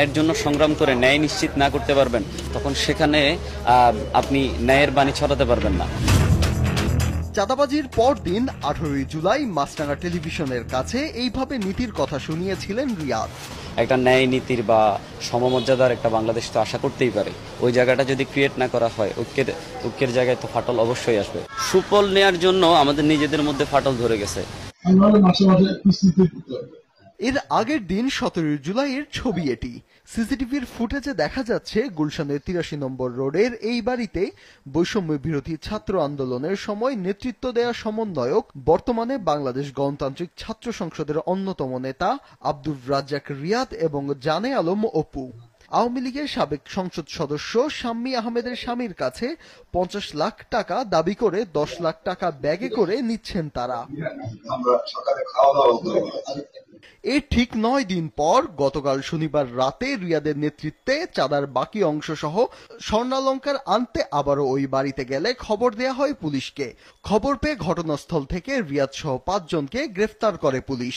এর জন্য সংগ্রাম করে ন্যায় নিশ্চিত না করতে পারবেন, তখন সেখানে আপনি ন্যায়ের বাণী ছড়াতে পারবেন না। চাঁদাবাজির পরদিন 18 জুলাই মাছরাঙা টেলিভিশনের কাছে এইভাবে নীতির কথা শুনিয়েছিলেন রিয়াদ। একটা ন্যায় নীতির বা সমমর্যাদার একটা বাংলাদেশ তো আশা করতেই পারে। ওই জায়গাটা যদি ক্রিয়েট না করা হয়, ঐক্যের জায়গায় তো ফাটল অবশ্যই আসবে। সুফল নেয়ার জন্য আমাদের নিজেদের মধ্যে ফাটল ধরে গেছে। এর আগের দিন 17 জুলাইয়ের ছবি এটি। সিসিটিভির ফুটেজে দেখা যাচ্ছে গুলশানের 83 নম্বর রোডের এই বাড়িতে বৈষম্য বিরোধী ছাত্র আন্দোলনের সময় নেতৃত্ব দেয়া সমন্বয়ক, বর্তমানে বাংলাদেশ গণতান্ত্রিক ছাত্র সংসদের অন্যতম নেতা আব্দুর রাজ্জাক রিয়াদ এবং জানে আলম অপু, আওয়ামী লীগের সাবেক সংসদ সদস্য শাম্মী আহমেদের স্বামীর কাছে 50 লাখ টাকা দাবি করে 10 লাখ টাকা ব্যাগে করে নিচ্ছেন তারা। এর ঠিক 9 দিন পর গতকাল শনিবার রাতে রিয়াদের নেতৃত্বে চাঁদার বাকি অংশ সহ স্বর্ণালংকার আনতে আবারও ওই বাড়িতে গেলে খবর দেয়া হয় পুলিশকে। খবর পেয়ে ঘটনাস্থল থেকে রিয়াদ সহ 5 জনকে গ্রেফতার করে পুলিশ।